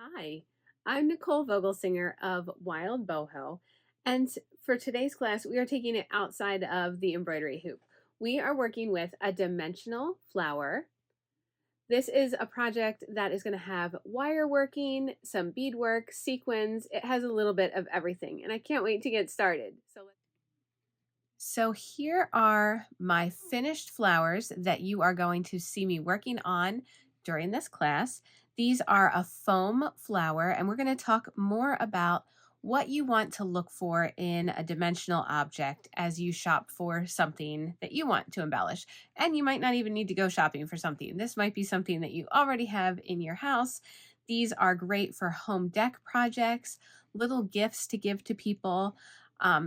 Hi, I'm Nicole Vogelsinger of Wild Boho, and for today's class, we are taking it outside of the embroidery hoop. We are working with a dimensional flower. This is a project that is going to have wire working, some beadwork, sequins. It has a little bit of everything, and I can't wait to get started. So here are my finished flowers that you are going to see me working on during this class. These are a foam flower, and we're going to talk more about what you want to look for in a dimensional object as you shop for something that you want to embellish. And you might not even need to go shopping for something. This might be something that you already have in your house. These are great for home deck projects, little gifts to give to people.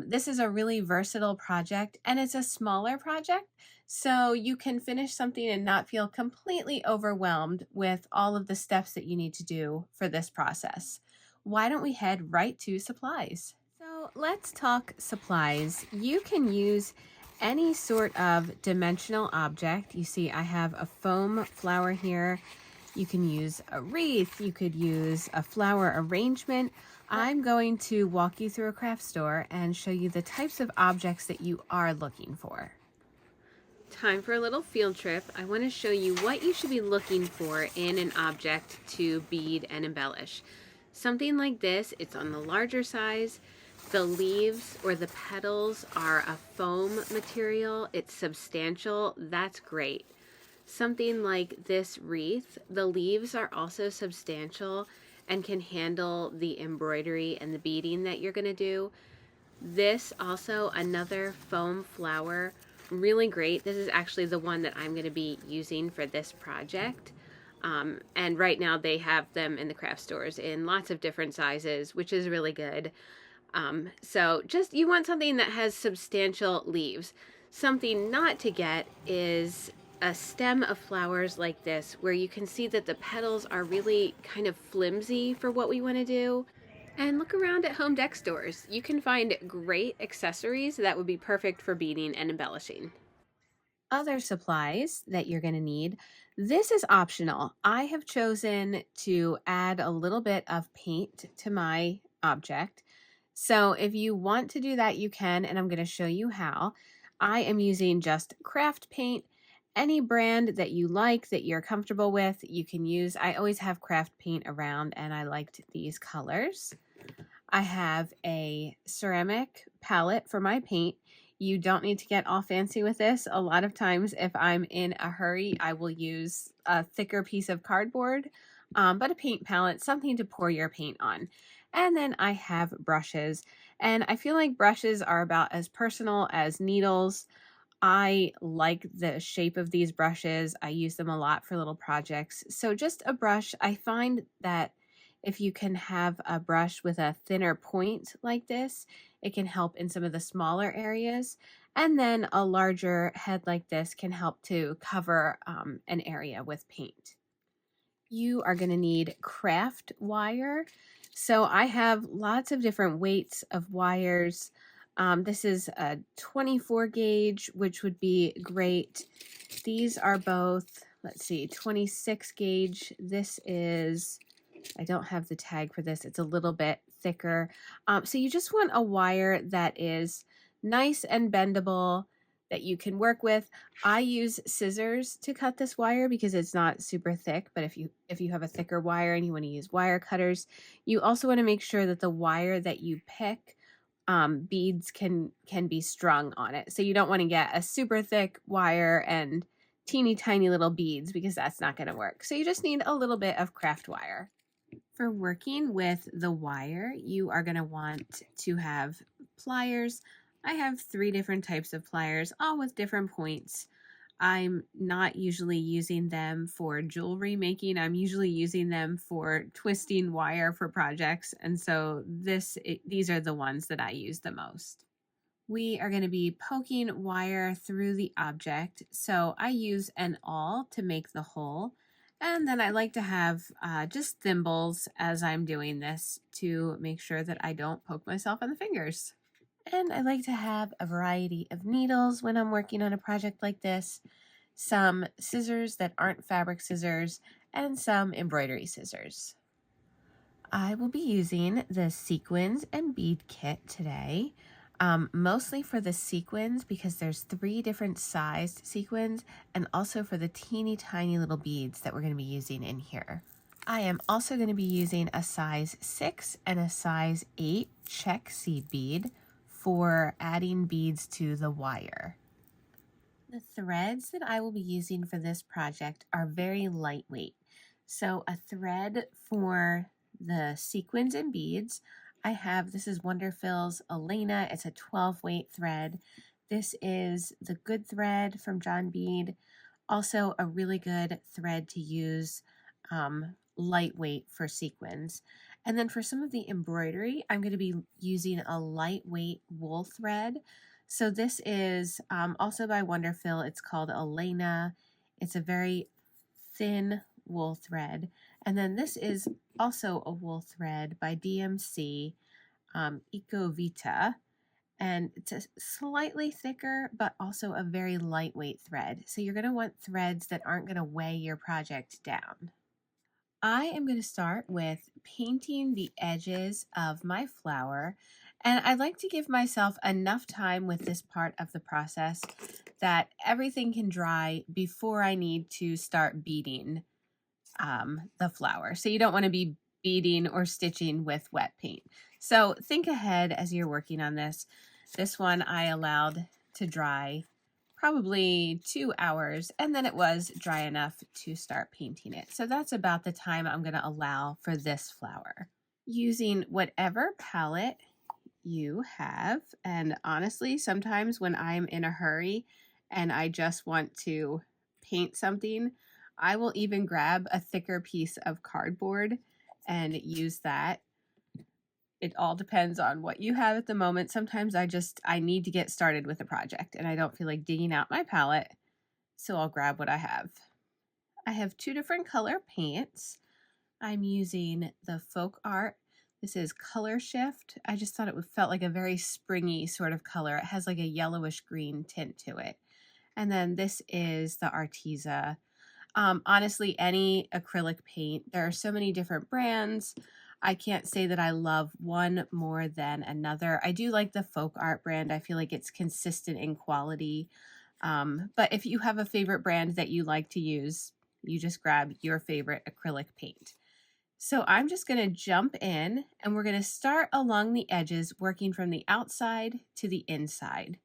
This is a really versatile project and it's a smaller project, so you can finish something and not feel completely overwhelmed with all of the steps that you need to do for this process. Why don't we head right to supplies? So let's talk supplies. You can use any sort of dimensional object. You see, I have a foam flower here. You can use a wreath, you could use a flower arrangement. I'm going to walk you through a craft store and show you the types of objects that you are looking for. Time for a little field trip. I want to show you what you should be looking for in an object to bead and embellish. Something like this, it's on the larger size. The leaves or the petals are a foam material. It's substantial. That's great. Something like this wreath, the leaves are also substantial and can handle the embroidery and the beading that you're going to do. This also, another foam flower, really great. This is actually the one that I'm going to be using for this project. And right now they have them in the craft stores in lots of different sizes, which is really good. So just, you want something that has substantial leaves. Something not to get is a stem of flowers like this, where you can see that the petals are really kind of flimsy for what we want to do. And look around at home deck stores. You can find great accessories that would be perfect for beading and embellishing. Other supplies that you're going to need. This is optional. I have chosen to add a little bit of paint to my object. So if you want to do that, you can, and I'm going to show you how. I am using just craft paint. Any brand that you like, that you're comfortable with, you can use. I always have craft paint around, and I liked these colors. I have a ceramic palette for my paint. You don't need to get all fancy with this. A lot of times if I'm in a hurry, I will use a thicker piece of cardboard, but a paint palette, something to pour your paint on. And then I have brushes, and I feel like brushes are about as personal as needles. I like the shape of these brushes. I use them a lot for little projects. So just a brush. I find that if you can have a brush with a thinner point like this, it can help in some of the smaller areas. And then a larger head like this can help to cover an area with paint. You are going to need craft wire. So I have lots of different weights of wires. This is a 24 gauge, which would be great. These are both, let's see, 26 gauge. This is, I don't have the tag for this. It's a little bit thicker. So you just want a wire that is nice and bendable, that you can work with. I use scissors to cut this wire because it's not super thick, but if you have a thicker wire and you want to use wire cutters, you also want to make sure that the wire that you pick, beads can be strung on it. So you don't want to get a super thick wire and teeny tiny little beads, because that's not going to work. So you just need a little bit of craft wire. For working with the wire, you are going to want to have pliers. I have 3 different types of pliers, all with different points. I'm not usually using them for jewelry making. I'm usually using them for twisting wire for projects. And so these are the ones that I use the most. We are going to be poking wire through the object. So I use an awl to make the hole. And then I like to have just thimbles as I'm doing this to make sure that I don't poke myself in the fingers. And I like to have a variety of needles when I'm working on a project like this, some scissors that aren't fabric scissors, and some embroidery scissors. I will be using the sequins and bead kit today, mostly for the sequins because there's 3 different sized sequins, and also for the teeny tiny little beads that we're going to be using in here. I am also going to be using a size 6 and a size 8 check seed bead for adding beads to the wire. The threads that I will be using for this project are very lightweight. So a thread for the sequins and beads, this is Wonderfil's Elena. It's a 12 weight thread. This is the good thread from John Bead. Also a really good thread to use, lightweight for sequins. And then for some of the embroidery, I'm going to be using a lightweight wool thread. So this is also by Wonderfil. It's called Elena. It's a very thin wool thread. And then this is also a wool thread by DMC, Vita. And it's a slightly thicker, but also a very lightweight thread. So you're going to want threads that aren't going to weigh your project down. I am going to start with painting the edges of my flower, and I'd like to give myself enough time with this part of the process that everything can dry before I need to start beading the flower. So you don't want to be beading or stitching with wet paint. So think ahead as you're working on this. This one I allowed to dry probably 2 hours, and then it was dry enough to start painting it. So that's about the time I'm going to allow for this flower. Using whatever palette you have, and honestly, sometimes when I'm in a hurry and I just want to paint something, I will even grab a thicker piece of cardboard and use that. It all depends on what you have at the moment. Sometimes I need to get started with a project and I don't feel like digging out my palette, so I'll grab what I have. I have 2 different color paints. I'm using the Folk Art. This is Color Shift. I just thought it felt like a very springy sort of color. It has like a yellowish green tint to it. And then this is the Arteza. Honestly, any acrylic paint, there are so many different brands. I can't say that I love one more than another. I do like the Folk Art brand. I feel like it's consistent in quality. But if you have a favorite brand that you like to use, you just grab your favorite acrylic paint. So I'm just going to jump in and we're going to start along the edges, working from the outside to the inside.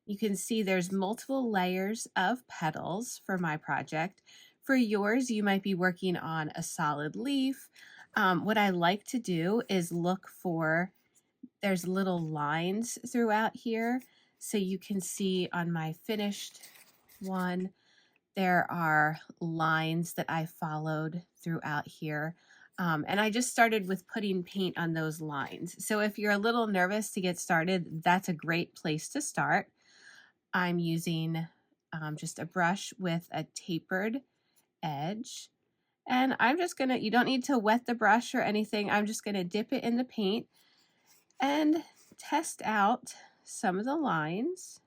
You can see there's multiple layers of petals for my project. For yours, you might be working on a solid leaf. What I like to do is look for, there's little lines throughout here. So you can see on my finished one, there are lines that I followed throughout here. And I just started with putting paint on those lines. So if you're a little nervous to get started, that's a great place to start. I'm using just a brush with a tapered edge. And I'm just gonna, you don't need to wet the brush or anything. I'm just gonna dip it in the paint and test out some of the lines.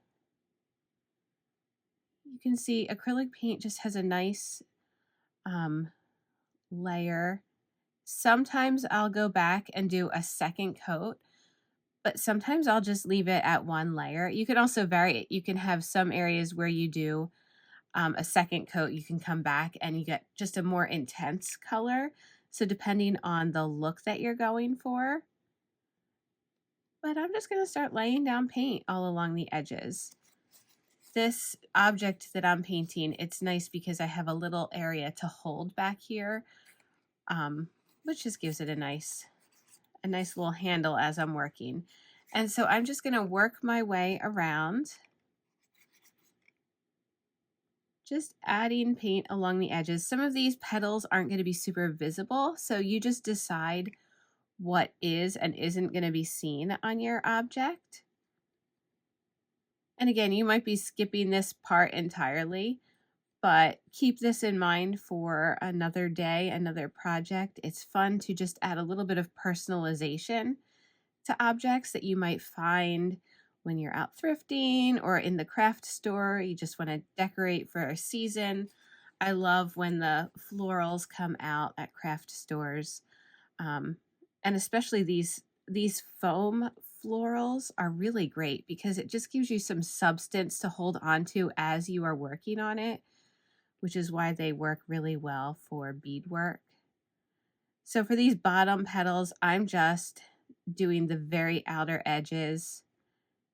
You can see acrylic paint just has a nice layer. Sometimes I'll go back and do a second coat, but sometimes I'll just leave it at 1 layer. You can also vary it. You can have some areas where you do a second coat, you can come back and you get just a more intense color. So depending on the look that you're going for. But I'm just going to start laying down paint all along the edges. This object that I'm painting, it's nice because I have a little area to hold back here, which just gives it a nice little handle as I'm working. And so I'm just going to work my way around, just adding paint along the edges. Some of these petals aren't going to be super visible, so you just decide what is and isn't going to be seen on your object. And again, you might be skipping this part entirely, but keep this in mind for another day, another project. It's fun to just add a little bit of personalization to objects that you might find when you're out thrifting or in the craft store. You just want to decorate for a season. I love when the florals come out at craft stores. And especially these foam florals are really great because it just gives you some substance to hold on to as you are working on it, which is why they work really well for beadwork. So for these bottom petals, I'm just doing the very outer edges,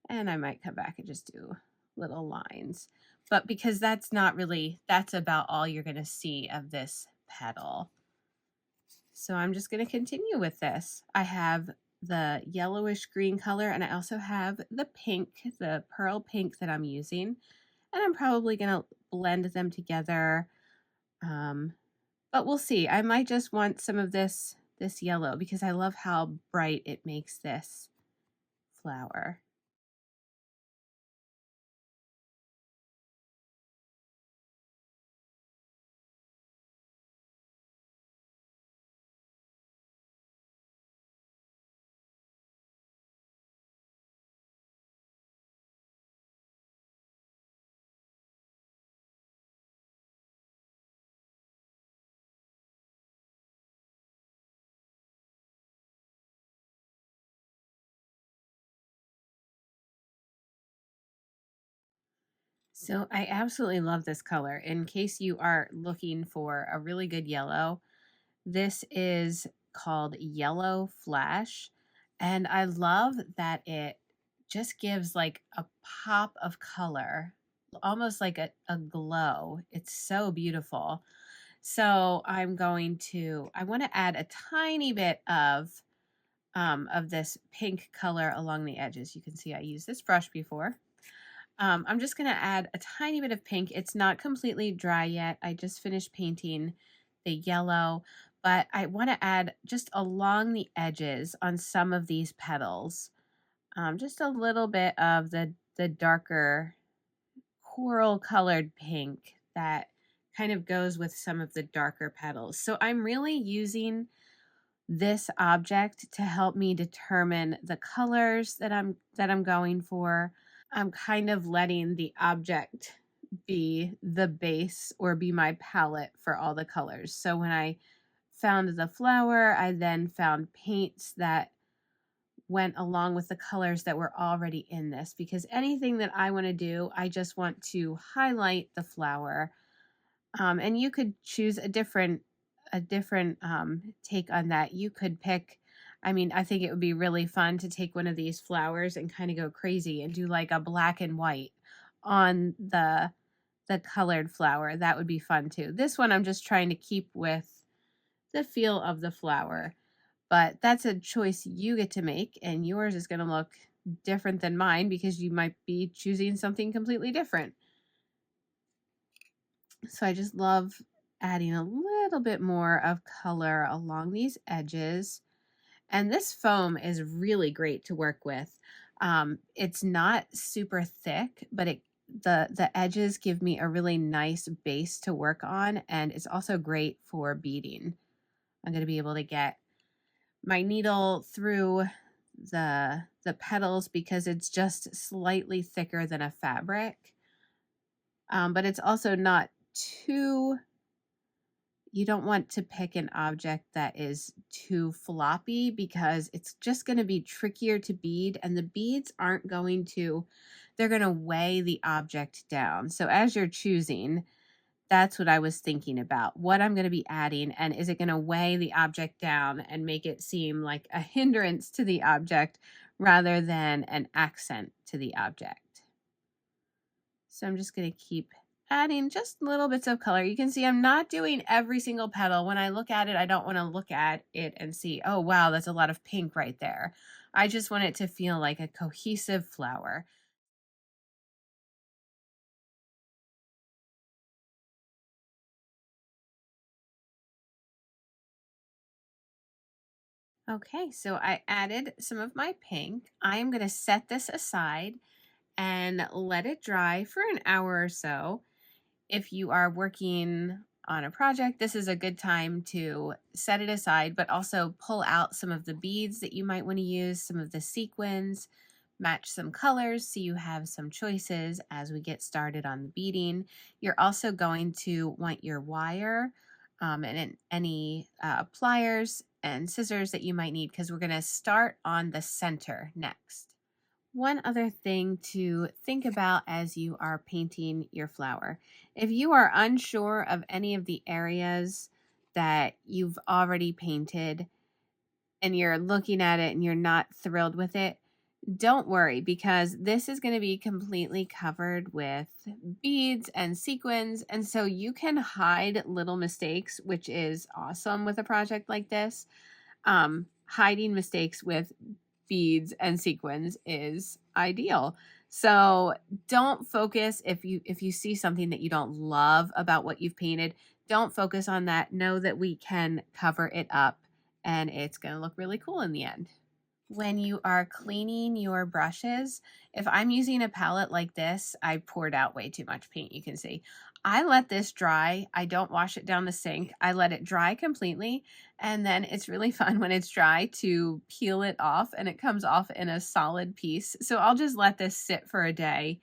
and I might come back and just do little lines. But because that's not really, that's about all you're going to see of this petal. So I'm just going to continue with this. I have the yellowish green color, and I also have the pink, the pearl pink that I'm using. And I'm probably going to blend them together. But we'll see. I might just want some of this yellow because I love how bright it makes this flower. So I absolutely love this color. In case you are looking for a really good yellow, this is called Yellow Flash. And I love that it just gives like a pop of color, almost like a glow. It's so beautiful. So I want to add a tiny bit of this pink color along the edges. You can see I used this brush before. I'm just going to add a tiny bit of pink. It's not completely dry yet. I just finished painting the yellow, but I want to add just along the edges on some of these petals, just a little bit of the darker coral colored pink that kind of goes with some of the darker petals. So I'm really using this object to help me determine the colors that I'm going for. I'm kind of letting the object be the base or be my palette for all the colors. So when I found the flower, I then found paints that went along with the colors that were already in this, because anything that I want to do, I just want to highlight the flower. And you could choose a different take on that. You could pick, I mean, I think it would be really fun to take one of these flowers and kind of go crazy and do like a black and white on the colored flower. That would be fun too. This one I'm just trying to keep with the feel of the flower, but that's a choice you get to make, and yours is going to look different than mine because you might be choosing something completely different. So I just love adding a little bit more of color along these edges. And this foam is really great to work with. It's not super thick, but the edges give me a really nice base to work on, and it's also great for beading. I'm going to be able to get my needle through the petals because it's just slightly thicker than a fabric. But it's also not too, you don't want to pick an object that is too floppy because it's just going to be trickier to bead, and the beads aren't going to, they're going to weigh the object down. So as you're choosing, that's what I was thinking about. What I'm going to be adding, and is it going to weigh the object down and make it seem like a hindrance to the object rather than an accent to the object? So I'm just going to keep adding just little bits of color. You can see I'm not doing every single petal. When I look at it, I don't want to look at it and see, oh, wow, that's a lot of pink right there. I just want it to feel like a cohesive flower. Okay, so I added some of my pink. I am going to set this aside and let it dry for an hour or so. If you are working on a project, this is a good time to set it aside, but also pull out some of the beads that you might want to use, some of the sequins, match some colors so you have some choices as we get started on the beading. You're also going to want your wire and any pliers and scissors that you might need because we're going to start on the center next. One other thing to think about as you are painting your flower. If you are unsure of any of the areas that you've already painted and you're looking at it and you're not thrilled with it, don't worry, because this is going to be completely covered with beads and sequins, and so you can hide little mistakes, which is awesome with a project like this. Hiding mistakes with beads and sequins is ideal. So don't focus if you see something that you don't love about what you've painted. Don't focus on that. Know that we can cover it up and it's going to look really cool in the end. When you are cleaning your brushes, if I'm using a palette like this, I poured out way too much paint, you can see. I let this dry. I don't wash it down the sink. I let it dry completely, and then it's really fun when it's dry to peel it off, and it comes off in a solid piece. So I'll just let this sit for a day,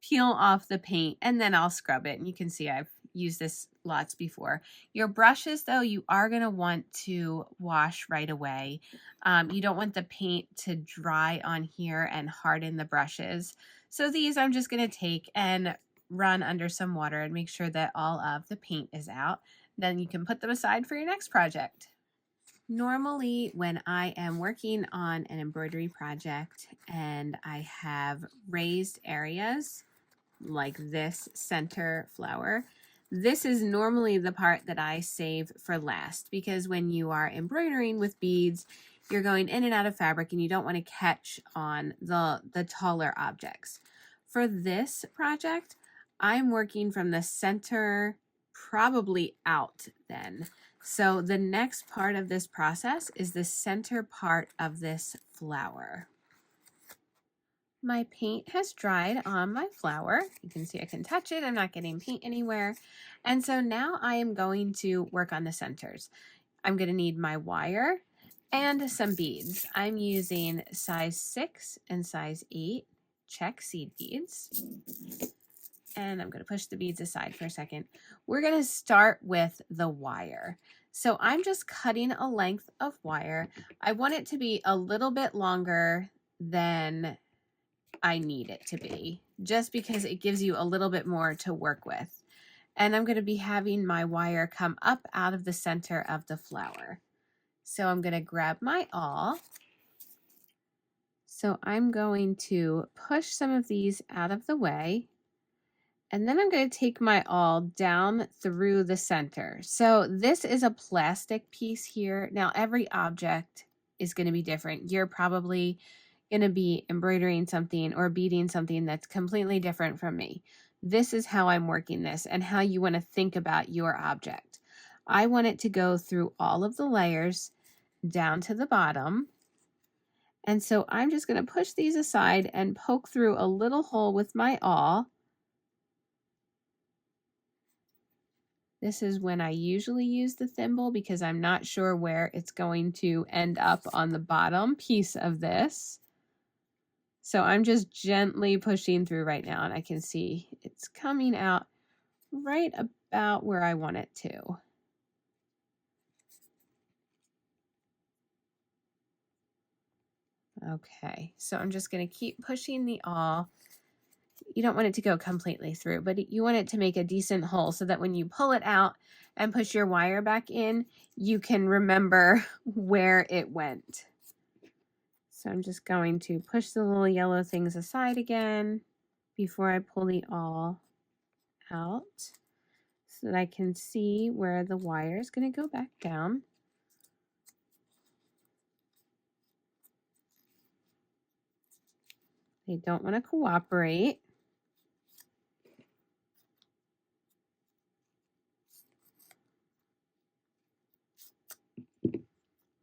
peel off the paint, and then I'll scrub it. And you can see I've used this lots before. Your brushes, though, you are going to want to wash right away. You don't want the paint to dry on here and harden the brushes. So these I'm just going to take and run under some water and make sure that all of the paint is out. Then you can put them aside for your next project. Normally, when I am working on an embroidery project and I have raised areas like this center flower, this is normally the part that I save for last, because when you are embroidering with beads, you're going in and out of fabric and you don't want to catch on the taller objects. For this project, I'm working from the center probably out then. So the next part of this process is the center part of this flower. My paint has dried on my flower. You can see I can touch it. I'm not getting paint anywhere. And so now I am going to work on the centers. I'm going to need my wire and some beads. I'm using size 6 and size 8 check seed beads. And I'm going to push the beads aside for a second. We're going to start with the wire. So I'm just cutting a length of wire. I want it to be a little bit longer than I need it to be, just because it gives you a little bit more to work with. And I'm going to be having my wire come up out of the center of the flower. So I'm going to grab my awl. So I'm going to push some of these out of the way. And then I'm going to take my awl down through the center. So this is a plastic piece here. Now every object is going to be different. You're probably going to be embroidering something or beading something that's completely different from me. This is how I'm working this and how you want to think about your object. I want it to go through all of the layers down to the bottom. And so I'm just going to push these aside and poke through a little hole with my awl. This is when I usually use the thimble because I'm not sure where it's going to end up on the bottom piece of this. So I'm just gently pushing through right now, and I can see it's coming out right about where I want it to. Okay, so I'm just going to keep pushing the awl. You don't want it to go completely through, but you want it to make a decent hole so that when you pull it out and push your wire back in, you can remember where it went. So I'm just going to push the little yellow things aside again before I pull the awl out so that I can see where the wire is going to go back down. They don't want to cooperate.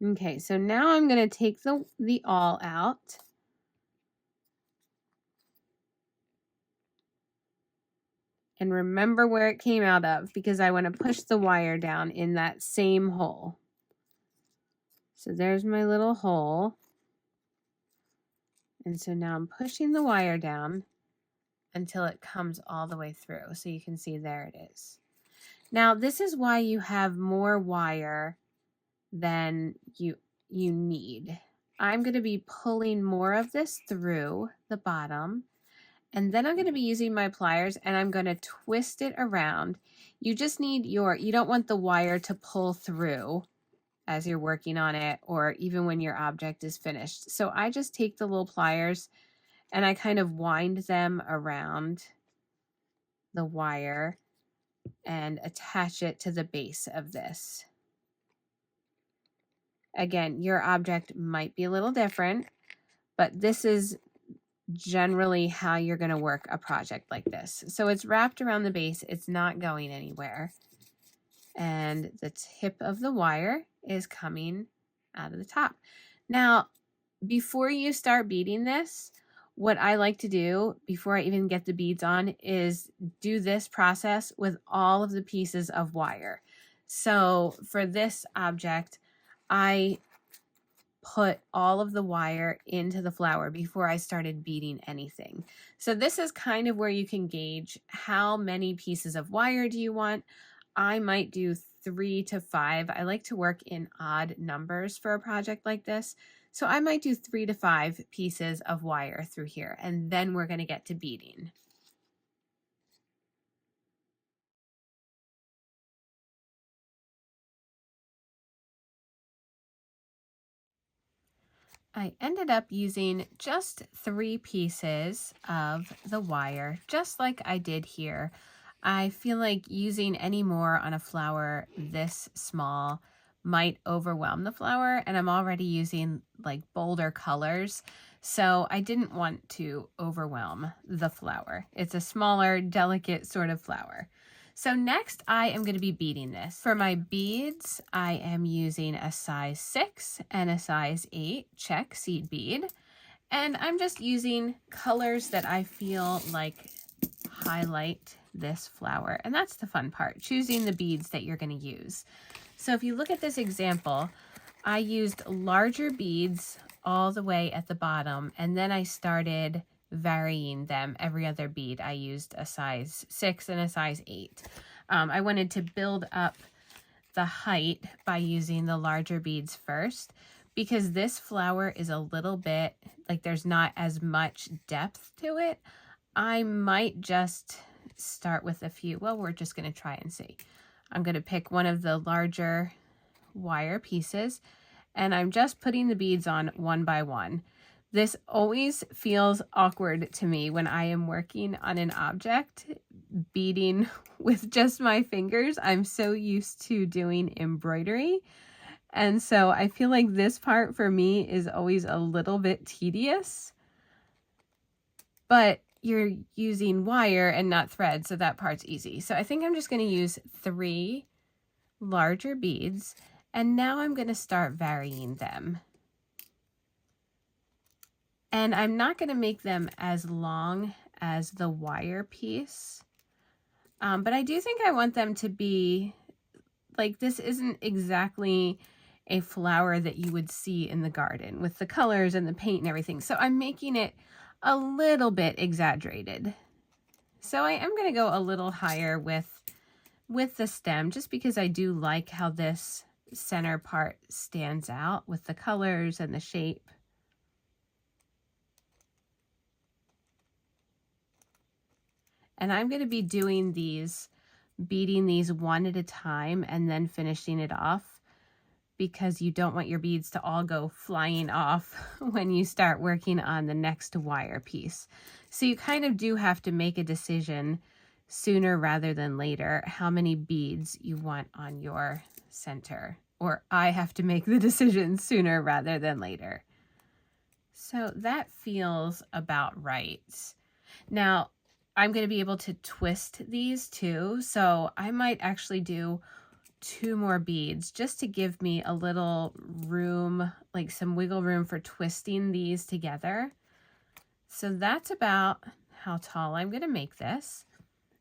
Okay, so now I'm going to take the awl out. And remember where it came out of, because I want to push the wire down in that same hole. So there's my little hole. And so now I'm pushing the wire down until it comes all the way through. So you can see there it is. Now this is why you have more wire than you need. I'm going to be pulling more of this through the bottom, and then I'm going to be using my pliers and I'm going to twist it around. You just need you don't want the wire to pull through as you're working on it, or even when your object is finished. So I just take the little pliers and I kind of wind them around the wire and attach it to the base of this. Again, your object might be a little different, but this is generally how you're going to work a project like this. So it's wrapped around the base, it's not going anywhere. And the tip of the wire is coming out of the top. Now, before you start beading this, what I like to do before I even get the beads on is do this process with all of the pieces of wire. So for this object, I put all of the wire into the flower before I started beading anything. So this is kind of where you can gauge how many pieces of wire do you want. I might do 3 to 5. I like to work in odd numbers for a project like this. So I might do 3 to 5 pieces of wire through here, and then we're going to get to beading. I ended up using just 3 pieces of the wire, just like I did here. I feel like using any more on a flower this small might overwhelm the flower, and I'm already using like bolder colors, so I didn't want to overwhelm the flower. It's a smaller, delicate sort of flower. So next I am going to be beading this. For my beads, I am using a size 6 and a size 8 check seed bead. And I'm just using colors that I feel like highlight this flower. And that's the fun part, choosing the beads that you're going to use. So if you look at this example, I used larger beads all the way at the bottom, and then I started varying them every other bead. I used a size 6 and a size 8. I wanted to build up the height by using the larger beads first, because this flower is a little bit like there's not as much depth to it. I might just start with a few. Well, we're just going to try and see. I'm going to pick one of the larger wire pieces, and I'm just putting the beads on one by one. This always feels awkward to me when I am working on an object, beading with just my fingers. I'm so used to doing embroidery. And so I feel like this part for me is always a little bit tedious. But you're using wire and not thread, so that part's easy. So I think I'm just going to use 3 larger beads, and now I'm going to start varying them. And I'm not going to make them as long as the wire piece, but I do think I want them to be like, this isn't exactly a flower that you would see in the garden with the colors and the paint and everything. So I'm making it a little bit exaggerated. So I am going to go a little higher with the stem, just because I do like how this center part stands out with the colors and the shape. And I'm going to be doing these, beading these one at a time and then finishing it off, because you don't want your beads to all go flying off when you start working on the next wire piece. So you kind of do have to make a decision sooner rather than later how many beads you want on your center. Or I have to make the decision sooner rather than later. So that feels about right. Now, I'm going to be able to twist these too, so I might actually do 2 more beads just to give me a little room, like some wiggle room for twisting these together. So that's about how tall I'm going to make this.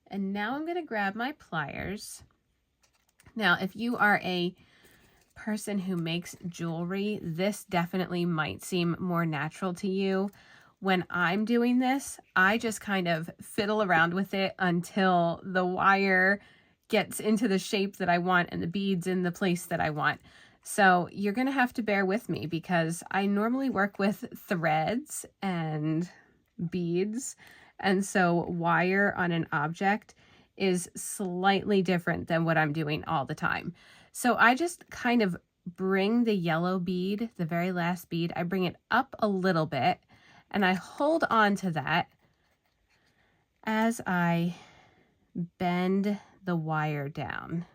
And now I'm going to grab my pliers. Now, if you are a person who makes jewelry, this definitely might seem more natural to you. When I'm doing this, I just kind of fiddle around with it until the wire gets into the shape that I want and the beads in the place that I want. So you're going to have to bear with me because I normally work with threads and beads. And so wire on an object is slightly different than what I'm doing all the time. So I just kind of bring the yellow bead, the very last bead, I bring it up a little bit and I hold on to that as I bend the wire down.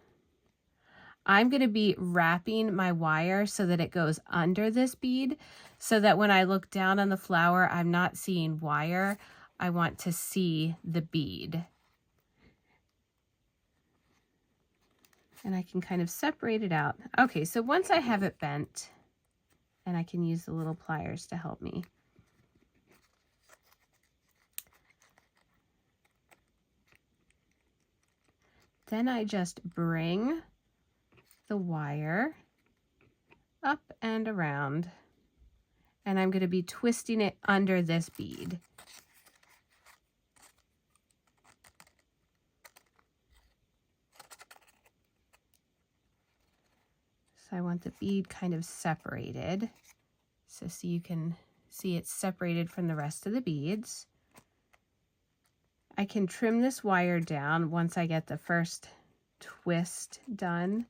I'm going to be wrapping my wire so that it goes under this bead so that when I look down on the flower, I'm not seeing wire. I want to see the bead. And I can kind of separate it out. Okay, so once I have it bent, and I can use the little pliers to help me. Then I just bring the wire up and around, and I'm going to be twisting it under this bead. So I want the bead kind of separated, so you can see it's separated from the rest of the beads. I can trim this wire down once I get the first twist done.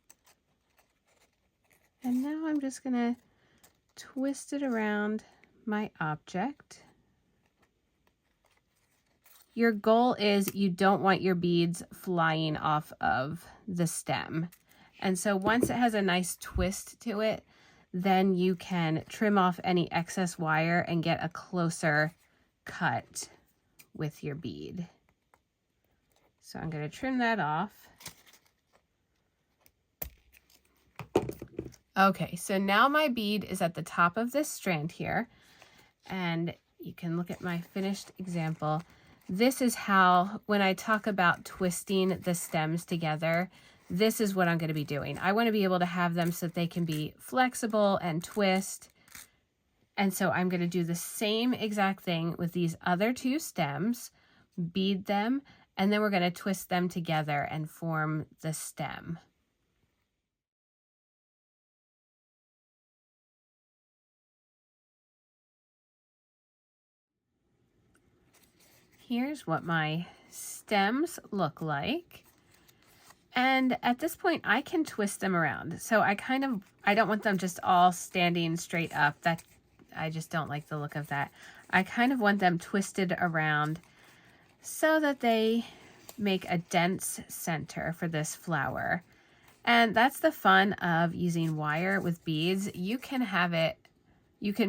And now I'm just going to twist it around my object. Your goal is you don't want your beads flying off of the stem. And so once it has a nice twist to it, then you can trim off any excess wire and get a closer cut with your bead. So I'm going to trim that off. Okay, so now my bead is at the top of this strand here, and you can look at my finished example. This is how, when I talk about twisting the stems together, this is what I'm going to be doing. I want to be able to have them so that they can be flexible and twist. And so I'm going to do the same exact thing with these other two stems, bead them, and then we're going to twist them together and form the stem. Here's what my stems look like. And at this point, I can twist them around. So I don't want them just all standing straight up. I just don't like the look of that. I kind of want them twisted around so that they make a dense center for this flower. And that's the fun of using wire with beads. You can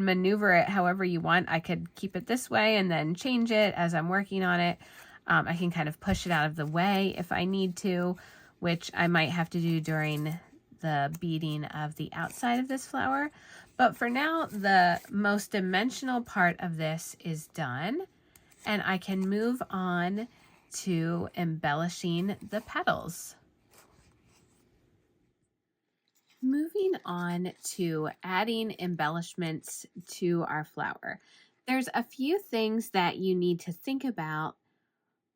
maneuver it however you want. I could keep it this way and then change it as I'm working on it. I can kind of push it out of the way if I need to, which I might have to do during the beading of the outside of this flower. But for now, the most dimensional part of this is done, and I can move on to embellishing the petals. Moving on to adding embellishments to our flower. There's a few things that you need to think about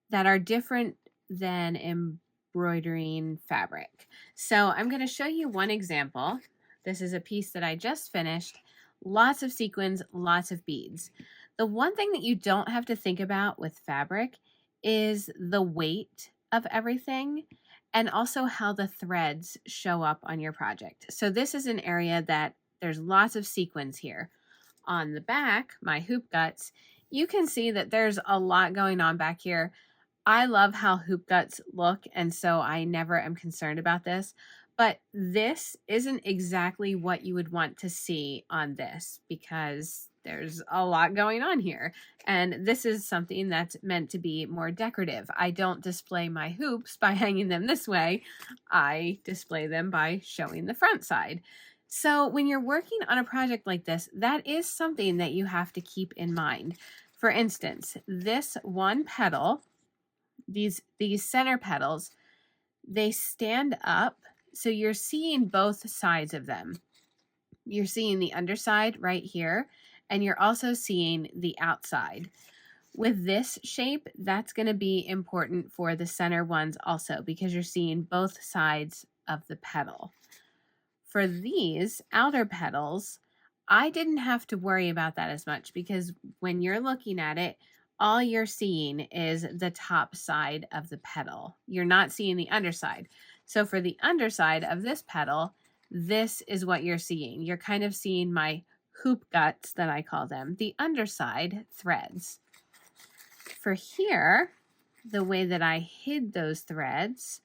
that are different than embroidering fabric. So I'm going to show you one example. This is a piece that I just finished. Lots of sequins, lots of beads. The one thing that you don't have to think about with fabric is the weight of everything and also how the threads show up on your project. So this is an area that there's lots of sequins here. On the back, my hoop guts, you can see that there's a lot going on back here. I love how hoop guts look, and so I never am concerned about this. But this isn't exactly what you would want to see on this because there's a lot going on here. And this is something that's meant to be more decorative. I don't display my hoops by hanging them this way. I display them by showing the front side. So when you're working on a project like this, that is something that you have to keep in mind. For instance, this one petal, these center petals, they stand up, so you're seeing both sides of them. You're seeing the underside right here, and you're also seeing the outside. With this shape, that's going to be important for the center ones also because you're seeing both sides of the petal. for these outer petals, I didn't have to worry about that as much because when you're looking at it, all you're seeing is the top side of the petal. You're not seeing the underside. So for the underside of this petal, this is what you're seeing. You're kind of seeing my hoop guts that I call them, the underside threads. For here, the way that I hid those threads,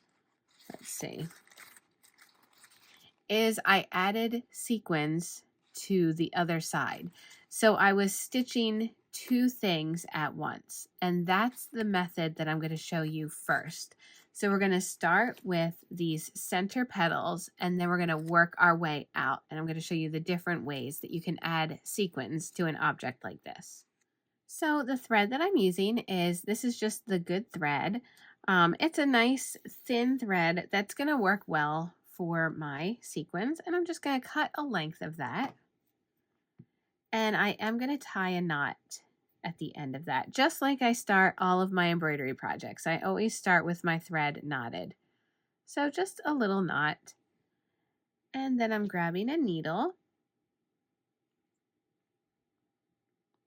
let's see, is I added sequins to the other side. So I was stitching two things at once, and that's the method that I'm going to show you first. So we're going to start with these center petals, and then we're going to work our way out, and I'm going to show you the different ways that you can add sequins to an object like this. So the thread that I'm using this is just the good thread. It's a nice thin thread that's going to work well for my sequins, and I'm just going to cut a length of that. And I am going to tie a knot at the end of that, just like I start all of my embroidery projects. I always start with my thread knotted. So just a little knot. And then I'm grabbing a needle.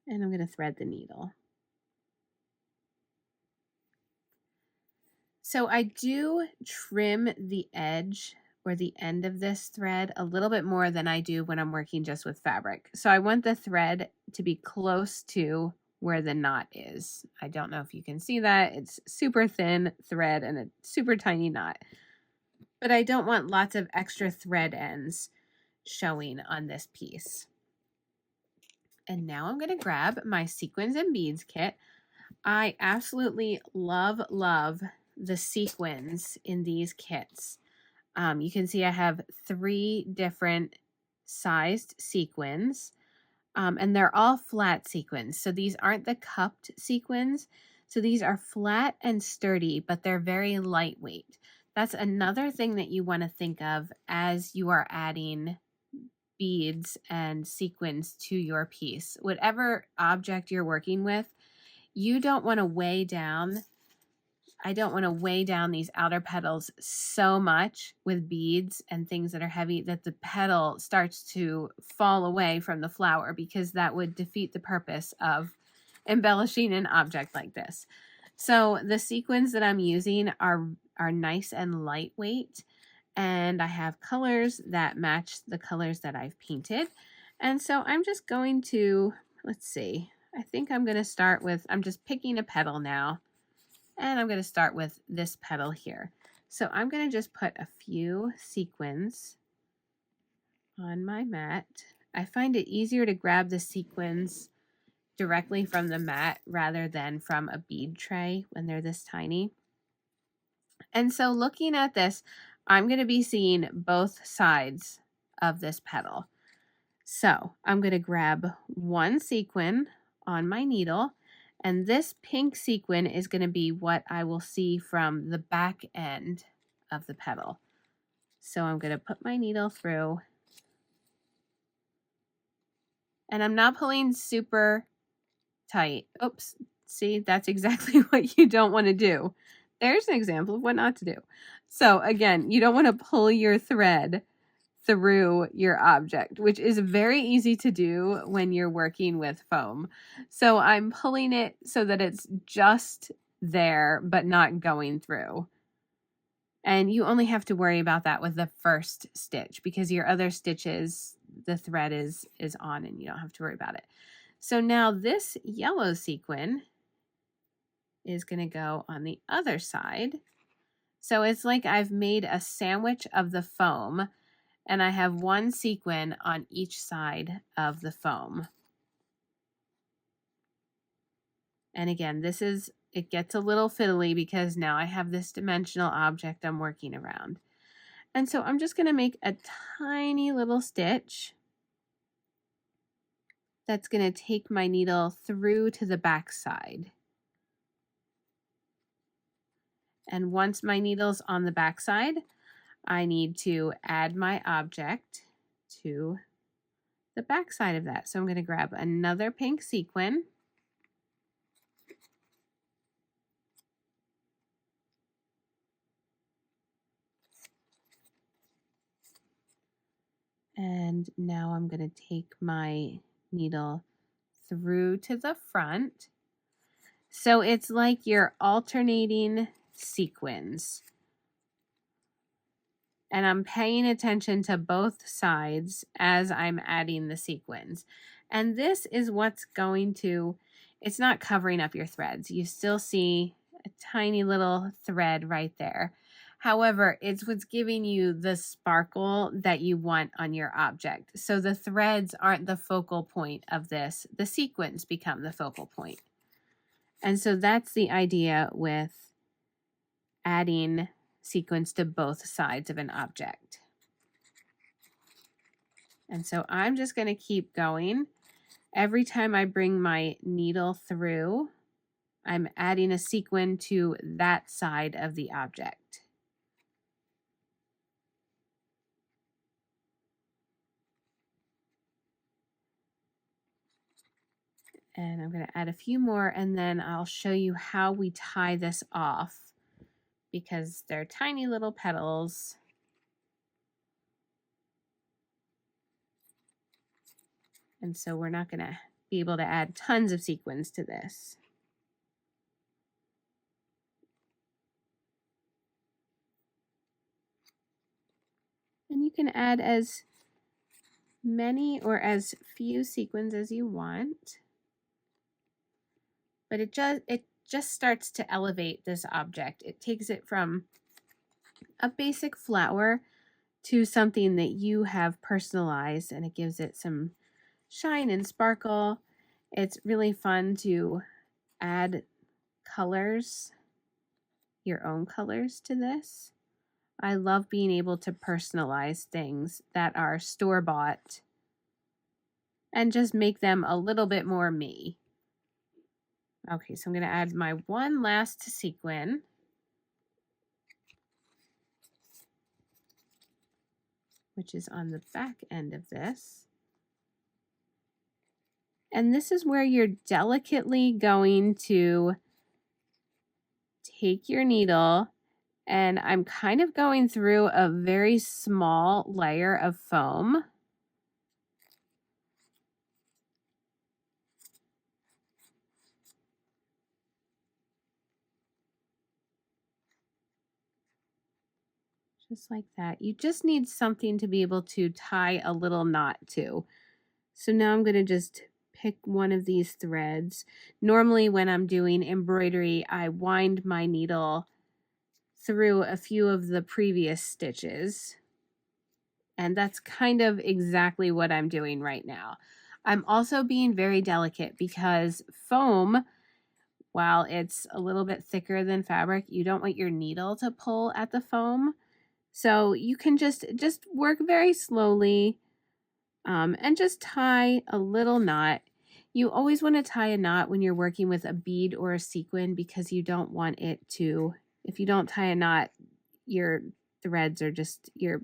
And I'm going to thread the needle. So I do trim the edge or the end of this thread a little bit more than I do when I'm working just with fabric. So I want the thread to be close to where the knot is. I don't know if you can see that. It's super thin thread and a super tiny knot. But I don't want lots of extra thread ends showing on this piece. And now I'm going to grab my sequins and beads kit. I absolutely love the sequins in these kits. You can see I have 3 different sized sequins, and they're all flat sequins. So these aren't the cupped sequins. So these are flat and sturdy, but they're very lightweight. That's another thing that you want to think of as you are adding beads and sequins to your piece. Whatever object you're working with, you don't want to weigh down. I don't want to weigh down these outer petals so much with beads and things that are heavy that the petal starts to fall away from the flower, because that would defeat the purpose of embellishing an object like this. So the sequins that I'm using are nice and lightweight, and I have colors that match the colors that I've painted. And so I'm just going to, let's see, I think I'm going to start with, I'm just picking a petal now. And I'm going to start with this petal here. So I'm going to just put a few sequins on my mat. I find it easier to grab the sequins directly from the mat rather than from a bead tray when they're this tiny. And so looking at this, I'm going to be seeing both sides of this petal. So I'm going to grab one sequin on my needle. And this pink sequin is going to be what I will see from the back end of the petal. So I'm going to put my needle through. And I'm not pulling super tight. Oops. See, that's exactly what you don't want to do. There's an example of what not to do. So again, you don't want to pull your thread through your object, which is very easy to do when you're working with foam. So I'm pulling it so that it's just there, but not going through. And you only have to worry about that with the first stitch, because your other stitches, the thread is on and you don't have to worry about it. So now this yellow sequin is going to go on the other side. So it's like I've made a sandwich of the foam, and I have one sequin on each side of the foam. And again, it gets a little fiddly because now I have this dimensional object I'm working around. And so I'm just going to make a tiny little stitch that's going to take my needle through to the back side. And once my needle's on the back side, I need to add my object to the back side of that. So I'm going to grab another pink sequin. And now I'm going to take my needle through to the front. So it's like you're alternating sequins. And I'm paying attention to both sides as I'm adding the sequins. And this is what's going to, it's not covering up your threads. You still see a tiny little thread right there. However, it's what's giving you the sparkle that you want on your object. So the threads aren't the focal point of this. The sequins become the focal point. And so that's the idea with adding sequins to both sides of an object. And so I'm just going to keep going. Every time I bring my needle through, I'm adding a sequin to that side of the object. And I'm going to add a few more, and then I'll show you how we tie this off because they're tiny little petals. And so we're not going to be able to add tons of sequins to this. And you can add as many or as few sequins as you want. But it just starts to elevate this object. It takes it from a basic flower to something that you have personalized, and it gives it some shine and sparkle. It's really fun to add colors, your own colors to this. I love being able to personalize things that are store-bought and just make them a little bit more me. Okay, so I'm going to add my one last sequin. Which is on the back end of this. And this is where you're delicately going to take your needle, and I'm kind of going through a very small layer of foam. Just like that. You just need something to be able to tie a little knot to. So now I'm going to just pick one of these threads. Normally when I'm doing embroidery, I wind my needle through a few of the previous stitches. And that's kind of exactly what I'm doing right now. I'm also being very delicate because foam, while it's a little bit thicker than fabric, you don't want your needle to pull at the foam. So you can just work very slowly and just tie a little knot. You always want to tie a knot when you're working with a bead or a sequin because you don't want it to, if you don't tie a knot, your threads are just, your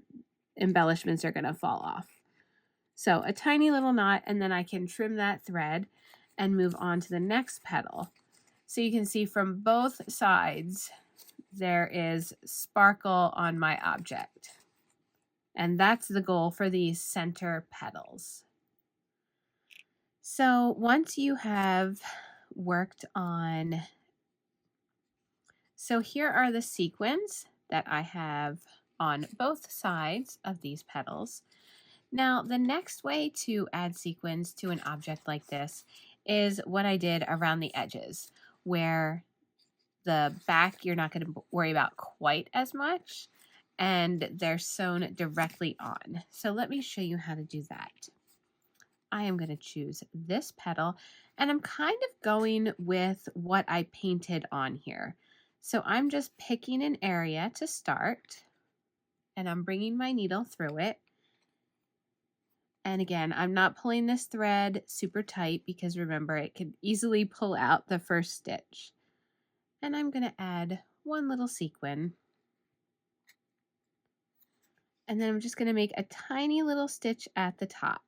embellishments are going to fall off. So a tiny little knot, and then I can trim that thread and move on to the next petal. So you can see from both sides, there is sparkle on my object. And that's the goal for these center petals. So once you have worked on, so here are the sequins that I have on both sides of these petals. Now the next way to add sequins to an object like this is what I did around the edges, where the back you're not going to worry about quite as much, and they're sewn directly on. So let me show you how to do that. I am going to choose this petal, and I'm kind of going with what I painted on here. So I'm just picking an area to start, and I'm bringing my needle through it. And again, I'm not pulling this thread super tight because remember, it could easily pull out the first stitch. And I'm going to add one little sequin. And then I'm just going to make a tiny little stitch at the top.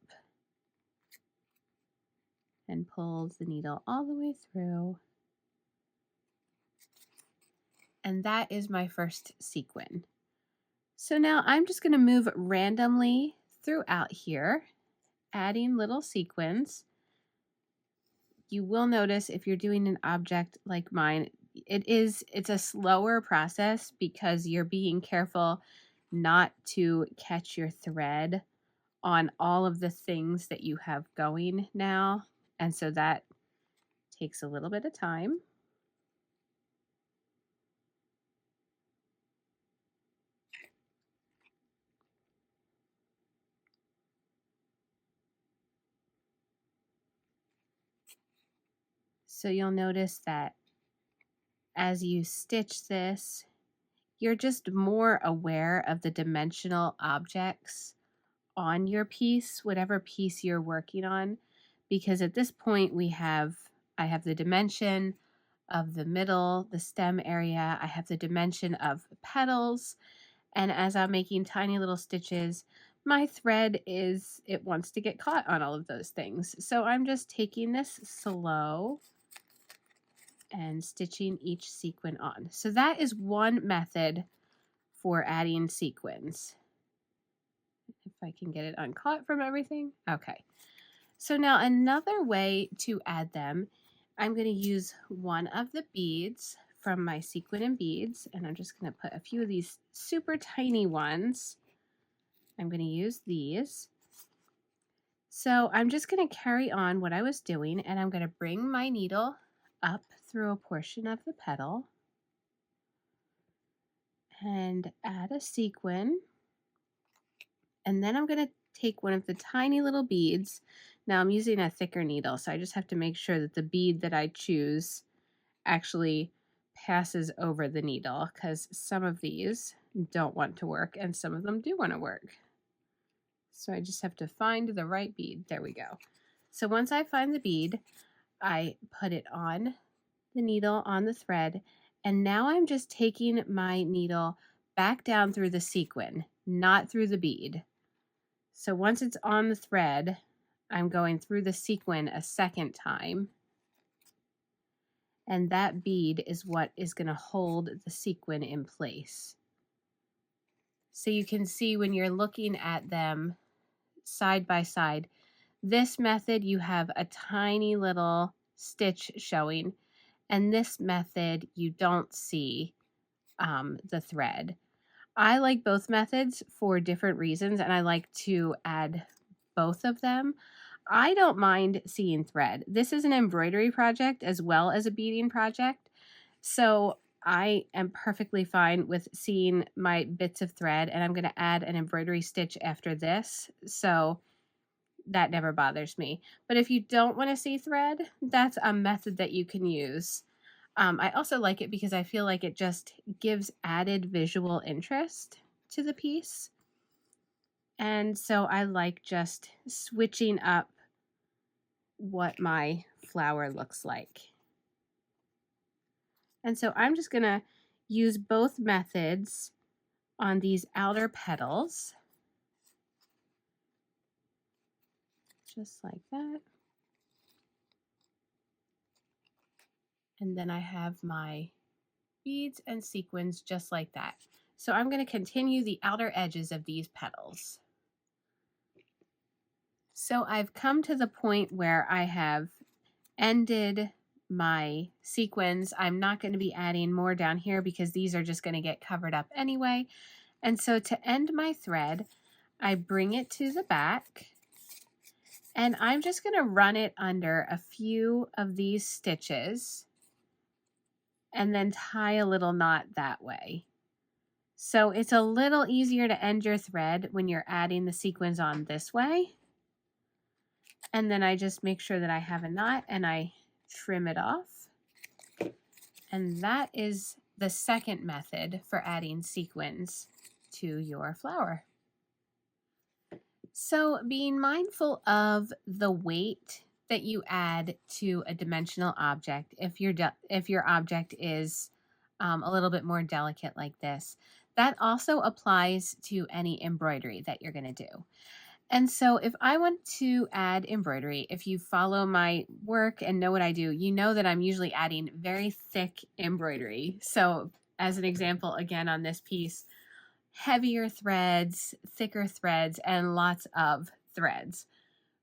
And pull the needle all the way through. And that is my first sequin. So now I'm just going to move randomly throughout here, adding little sequins. You will notice if you're doing an object like mine, it's a slower process because you're being careful not to catch your thread on all of the things that you have going now. And so that takes a little bit of time. So you'll notice that as you stitch this, you're just more aware of the dimensional objects on your piece, whatever piece you're working on, because at this point I have the dimension of the middle, the stem area, I have the dimension of petals, and as I'm making tiny little stitches, my thread it wants to get caught on all of those things. So I'm just taking this slow and stitching each sequin on. So that is one method for adding sequins. If I can get it uncaught from everything. Okay. So now another way to add them, I'm going to use one of the beads from my sequin and beads, and I'm just going to put a few of these super tiny ones. I'm going to use these. So I'm just going to carry on what I was doing, and I'm going to bring my needle up through a portion of the petal and add a sequin. And then I'm going to take one of the tiny little beads. Now I'm using a thicker needle, so I just have to make sure that the bead that I choose actually passes over the needle, because some of these don't want to work and some of them do want to work. So I just have to find the right bead. There we go. So once I find the bead, I put it on the needle, on the thread, and now I'm just taking my needle back down through the sequin, not through the bead. So once it's on the thread, I'm going through the sequin a second time. And that bead is what is going to hold the sequin in place. So you can see when you're looking at them side by side, this method you have a tiny little stitch showing, and this method you don't see the thread. I like both methods for different reasons, and I like to add both of them. I don't mind seeing thread. This is an embroidery project as well as a beading project, so I am perfectly fine with seeing my bits of thread, and I'm going to add an embroidery stitch after this, so that never bothers me. But if you don't want to see thread, that's a method that you can use. I also like it because I feel like it just gives added visual interest to the piece. And so I like just switching up what my flower looks like. And so I'm just going to use both methods on these outer petals. Just like that. And then I have my beads and sequins just like that. So I'm going to continue the outer edges of these petals. So I've come to the point where I have ended my sequins. I'm not going to be adding more down here because these are just going to get covered up anyway. And so to end my thread, I bring it to the back and I'm just going to run it under a few of these stitches and then tie a little knot that way. So it's a little easier to end your thread when you're adding the sequins on this way. And then I just make sure that I have a knot and I trim it off. And that is the second method for adding sequins to your flower. So being mindful of the weight that you add to a dimensional object, if your object is a little bit more delicate like this, that also applies to any embroidery that you're going to do. And so if I want to add embroidery, if you follow my work and know what I do, you know that I'm usually adding very thick embroidery. So as an example, again, on this piece, heavier threads, thicker threads, and lots of threads.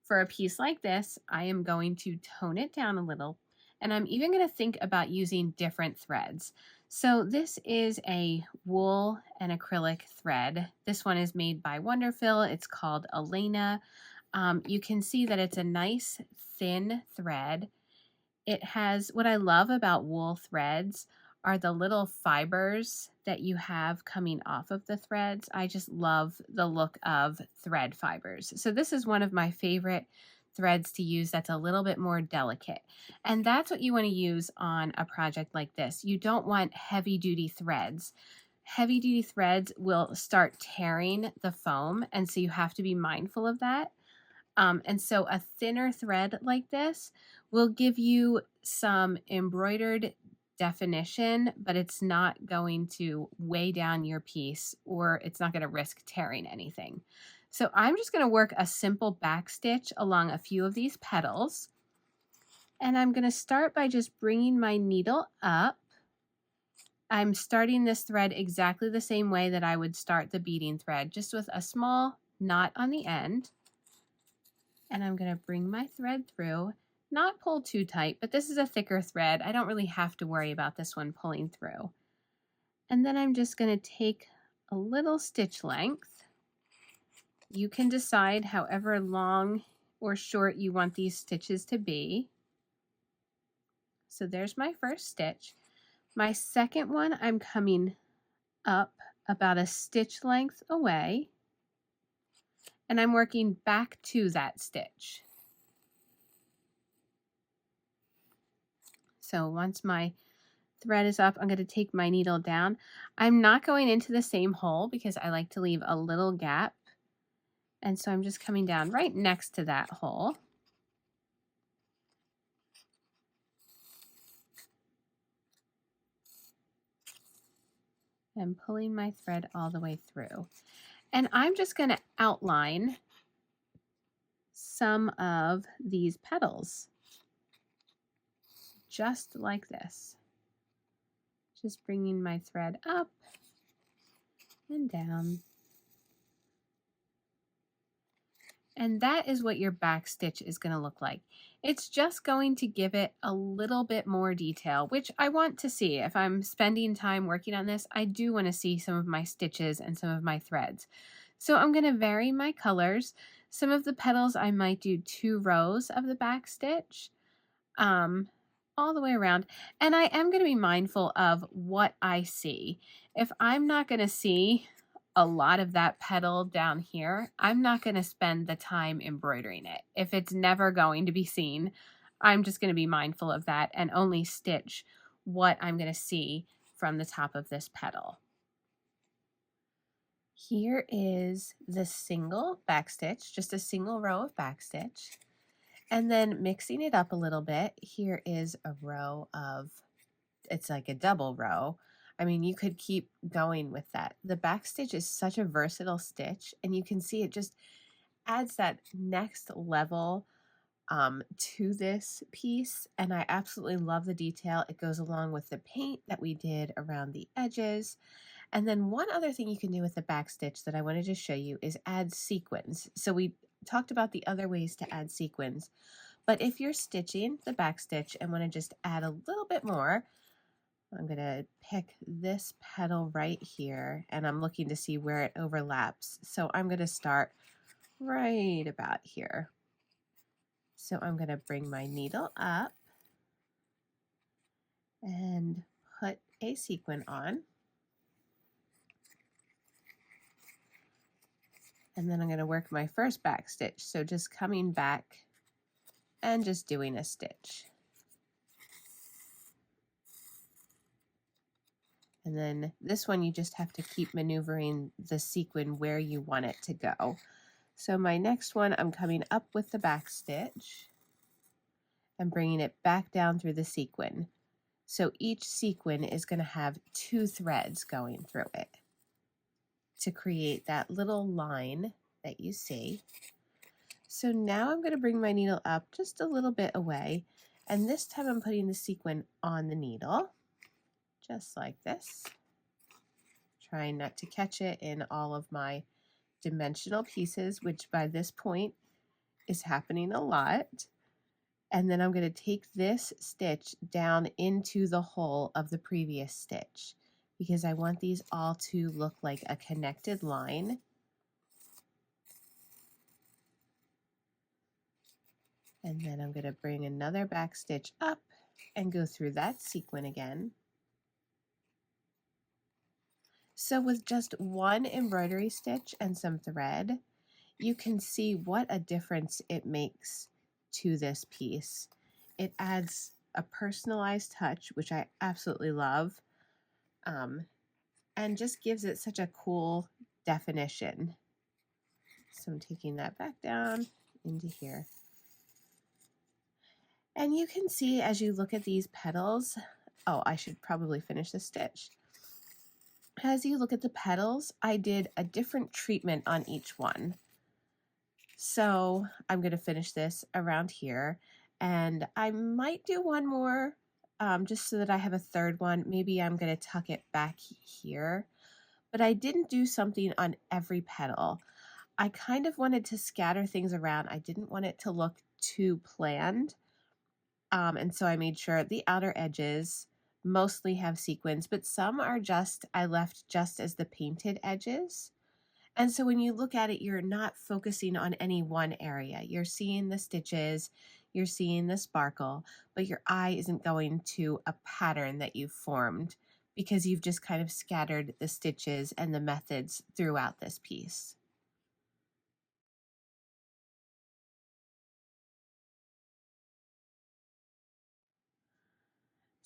For a piece like this, I am going to tone it down a little, and I'm even going to think about using different threads. So this is a wool and acrylic thread. This one is made by Wonderfil. It's called Elena. You can see that it's a nice thin thread. It has, what I love about wool threads are the little fibers that you have coming off of the threads. I just love the look of thread fibers. So this is one of my favorite threads to use that's a little bit more delicate. And that's what you want to use on a project like this. You don't want heavy duty threads. Heavy duty threads will start tearing the foam, and so you have to be mindful of that. And so a thinner thread like this will give you some embroidered definition, but it's not going to weigh down your piece, or it's not going to risk tearing anything. So I'm just going to work a simple back stitch along a few of these petals. And I'm going to start by just bringing my needle up. I'm starting this thread exactly the same way that I would start the beading thread, just with a small knot on the end. And I'm going to bring my thread through, not pull too tight, but this is a thicker thread. I don't really have to worry about this one pulling through. And then I'm just going to take a little stitch length. You can decide however long or short you want these stitches to be. So there's my first stitch. My second one, I'm coming up about a stitch length away, and I'm working back to that stitch. So once my thread is up, I'm going to take my needle down. I'm not going into the same hole because I like to leave a little gap. And so I'm just coming down right next to that hole. And pulling my thread all the way through. And I'm just going to outline some of these petals, just like this. Just bringing my thread up and down. And that is what your back stitch is going to look like. It's just going to give it a little bit more detail, which I want to see. If I'm spending time working on this, I do want to see some of my stitches and some of my threads. So I'm going to vary my colors. Some of the petals I might do 2 rows of the back stitch all the way around. And I am going to be mindful of what I see. If I'm not going to see a lot of that petal down here, I'm not going to spend the time embroidering it. If it's never going to be seen, I'm just going to be mindful of that and only stitch what I'm going to see from the top of this petal. Here is the single back stitch, just a single row of back stitch. And then mixing it up a little bit, here is a row of, it's like a double row. I mean, you could keep going with that. The back stitch is such a versatile stitch, and you can see it just adds that next level to this piece. And I absolutely love the detail. It goes along with the paint that we did around the edges. And then one other thing you can do with the back stitch that I wanted to show you is add sequins. So we talked about the other ways to add sequins, but if you're stitching the back stitch and want to just add a little bit more, I'm going to pick this petal right here, and I'm looking to see where it overlaps. So I'm going to start right about here. So I'm going to bring my needle up and put a sequin on. And then I'm going to work my first back stitch. So just coming back and just doing a stitch. And then this one, you just have to keep maneuvering the sequin where you want it to go. So my next one, I'm coming up with the back stitch and bringing it back down through the sequin. So each sequin is going to have 2 threads going through it to create that little line that you see. So now I'm going to bring my needle up just a little bit away, and this time I'm putting the sequin on the needle, just like this. trying not to catch it in all of my dimensional pieces, which by this point is happening a lot. And then I'm going to take this stitch down into the hole of the previous stitch because I want these all to look like a connected line. And then I'm going to bring another back stitch up and go through that sequin again. So with just one embroidery stitch and some thread, you can see what a difference it makes to this piece. It adds a personalized touch, which I absolutely love, and just gives it such a cool definition. So I'm taking that back down into here. And you can see as you look at these petals, oh, I should probably finish the stitch. As you look at the petals, I did a different treatment on each one. So I'm going to finish this around here, and I might do one more just so that I have a third one. Maybe I'm going to tuck it back here, but I didn't do something on every petal. I kind of wanted to scatter things around. I didn't want it to look too planned. And so I made sure the outer edges mostly have sequins, but some are just, I left just as the painted edges. And so when you look at it, you're not focusing on any one area. You're seeing the stitches, you're seeing the sparkle, but your eye isn't going to a pattern that you've formed because you've just kind of scattered the stitches and the methods throughout this piece.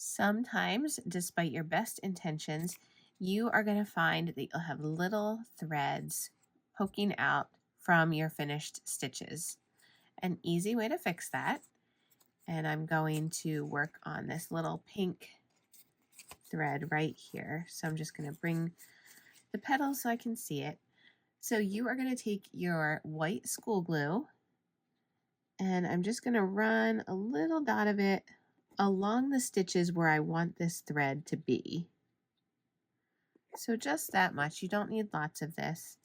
Sometimes, despite your best intentions, you are going to find that you'll have little threads poking out from your finished stitches. An easy way to fix that, and I'm going to work on this little pink thread right here. So I'm just going to bring the petal so I can see it. So you are going to take your white school glue, and I'm just going to run a little dot of it along the stitches where I want this thread to be. So just that much. You don't need lots of this.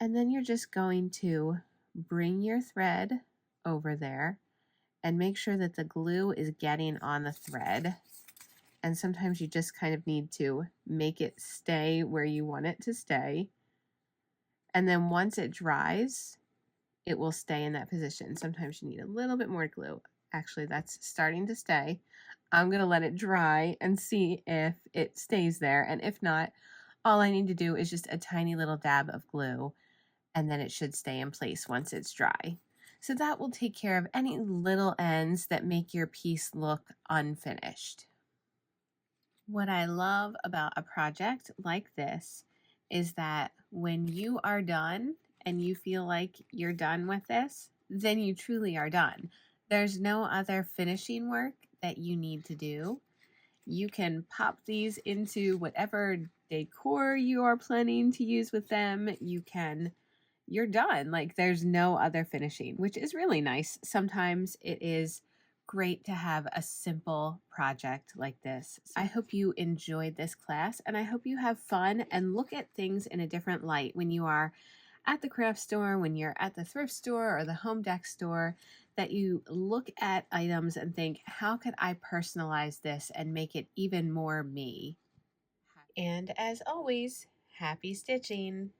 And then you're just going to bring your thread over there and make sure that the glue is getting on the thread. And sometimes you just kind of need to make it stay where you want it to stay. And then once it dries, it will stay in that position. Sometimes you need a little bit more glue. Actually, that's starting to stay. I'm going to let it dry and see if it stays there. And if not, all I need to do is just a tiny little dab of glue, and then it should stay in place once it's dry. So that will take care of any little ends that make your piece look unfinished. What I love about a project like this is that when you are done and you feel like you're done with this, then you truly are done. There's no other finishing work that you need to do. You can pop these into whatever decor you are planning to use with them. You're done. Like, there's no other finishing, which is really nice. Sometimes it is great to have a simple project like this. I hope you enjoyed this class, and I hope you have fun and look at things in a different light when you are at the craft store, when you're at the thrift store or the home deck store, that you look at items and think, how could I personalize this and make it even more me? And as always, happy stitching!